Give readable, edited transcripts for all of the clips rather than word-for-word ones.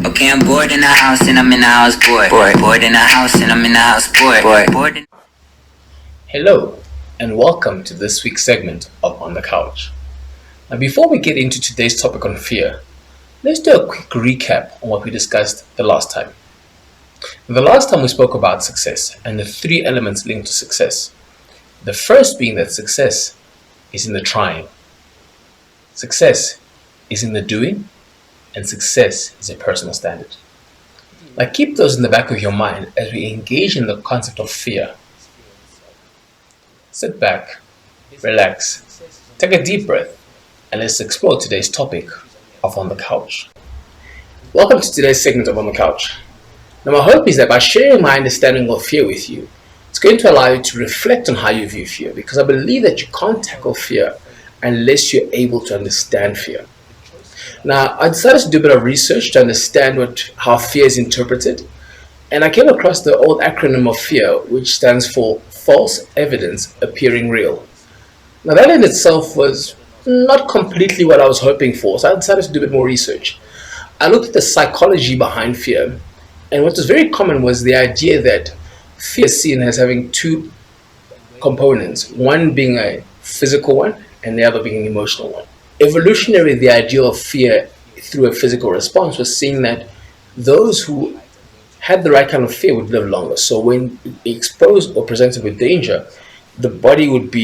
Okay, I'm bored in the house and I'm in the house bored. Bored in the house and I'm in the house bored. Hello, and welcome to this week's segment of On the Couch. Now, before we get into today's topic on fear, let's do a quick recap on what we discussed the last time. The last time we spoke about success and the three elements linked to success. The first being that success is in the trying, success is in the doing, and success is a personal standard. Now, keep those in the back of your mind as we engage in the concept of fear. Sit back, relax, take a deep breath, and let's explore today's topic of On the Couch. Welcome to today's segment of On the Couch. Now, my hope is that by sharing my understanding of fear with you, it's going to allow you to reflect on how you view fear, because I believe that you can't tackle fear unless you're able to understand fear. Now, I decided to do a bit of research to understand how fear is interpreted, and I came across the old acronym of fear, which stands for false evidence appearing real. Now, that in itself was not completely what I was hoping for, so I decided to do a bit more research. I looked at the psychology behind fear, and what was very common was the idea that fear is seen as having two components, one being a physical one and the other being an emotional one. Evolutionary, the idea of fear through a physical response was seeing that those who had the right kind of fear would live longer. So when exposed or presented with danger, the body would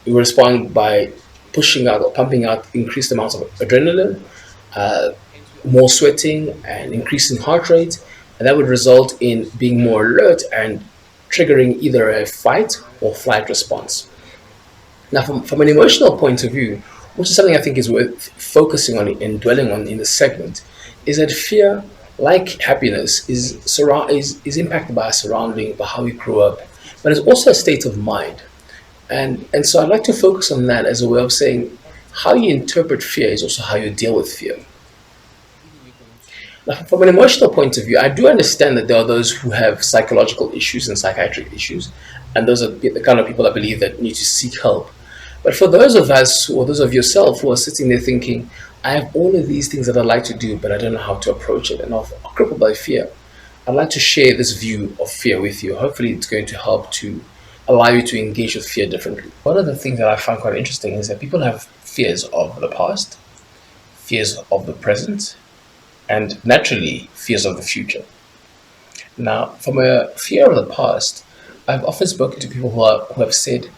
respond by pushing out or pumping out increased amounts of adrenaline, more sweating, and increasing heart rate, and that would result in being more alert and triggering either a fight or flight response. Now, from an emotional point of view, which is something I think is worth focusing on and dwelling on in this segment, is that fear, like happiness, is impacted by our surrounding, by how we grew up, but it's also a state of mind. And so I'd like to focus on that as a way of saying how you interpret fear is also how you deal with fear. Now, from an emotional point of view, I do understand that there are those who have psychological issues and psychiatric issues, and those are the kind of people I believe that need to seek help. But for those of us, or those of yourself who are sitting there thinking, I have all of these things that I'd like to do, but I don't know how to approach it, and I'm crippled by fear, I'd like to share this view of fear with you. Hopefully it's going to help to allow you to engage with fear differently. One of the things that I find quite interesting is that people have fears of the past, fears of the present, and naturally fears of the future. Now, from a fear of the past, I've often spoken to people who have said,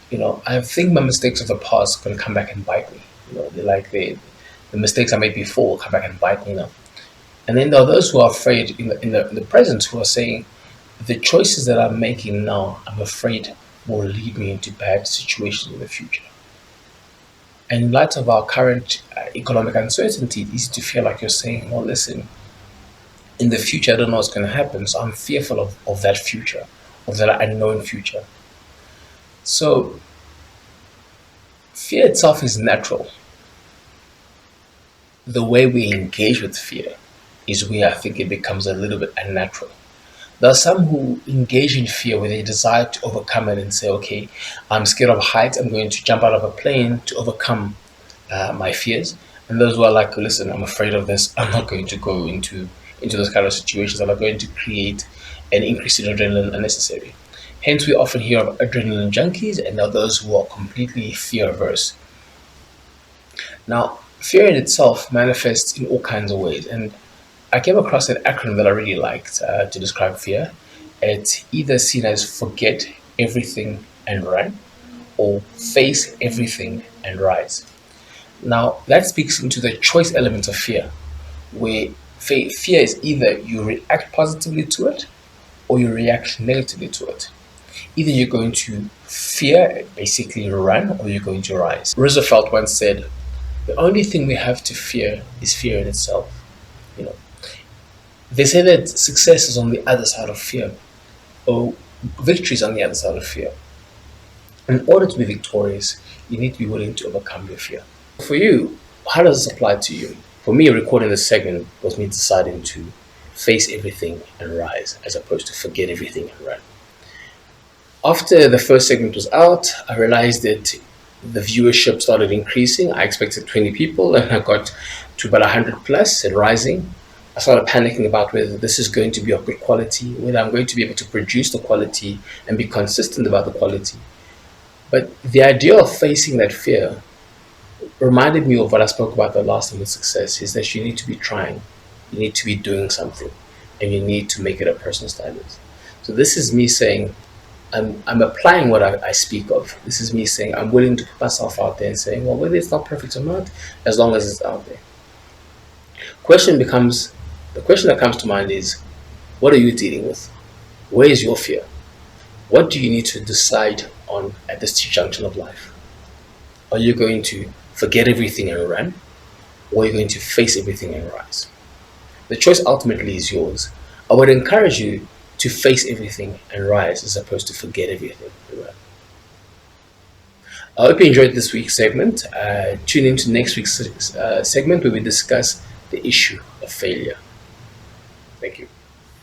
I think my mistakes of the past are going to come back and bite me. The mistakes I made before will come back and bite me now. And then there are those who are afraid in the present who are saying, the choices that I'm making now, I'm afraid will lead me into bad situations in the future. And in light of our current economic uncertainty, it's easy to feel like you're saying, well, listen, in the future, I don't know what's going to happen, so I'm fearful of that future, of that unknown future. So, fear itself is natural. The way we engage with fear is where I think it becomes a little bit unnatural. There are some who engage in fear where they desire to overcome it and say, okay, I'm scared of heights, I'm going to jump out of a plane to overcome my fears. And those who are like, listen, I'm afraid of this, I'm not going to go into those kind of situations that are going to create an increase in adrenaline unnecessary. Hence, we often hear of adrenaline junkies, and there are those who are completely fear averse. Now, fear in itself manifests in all kinds of ways, and I came across an acronym that I really liked to describe fear. It's either seen as forget everything and run, or face everything and rise. Now, that speaks into the choice element of fear, where fear is either you react positively to it or you react negatively to it. Either you're going to fear, basically run, or you're going to rise. Roosevelt once said, the only thing we have to fear is fear in itself. They say that success is on the other side of fear, or victory is on the other side of fear. In order to be victorious, you need to be willing to overcome your fear. For you, how does this apply to you? For me, recording this segment was me deciding to face everything and rise, as opposed to forget everything and run. After the first segment was out, I realized that the viewership started increasing. I expected 20 people and I got to about 100 plus and rising. I started panicking about whether this is going to be of good quality, whether I'm going to be able to produce the quality and be consistent about the quality. But the idea of facing that fear reminded me of what I spoke about the last time with success is that you need to be trying, you need to be doing something, and you need to make it a personal standard. So this is me saying, I'm applying what I speak of. This is me saying I'm willing to put myself out there and saying, well, whether it's not perfect or not, as long as it's out there. Question becomes the question that comes to mind is, what are you dealing with? Where is your fear? What do you need to decide on at this junction of life? Are you going to forget everything and run? Or are you going to face everything and rise? The choice ultimately is yours. I would encourage you to face everything and rise as opposed to forget everything and run. I hope you enjoyed this week's segment. Tune in to next week's segment where we discuss the issue of failure. Thank you.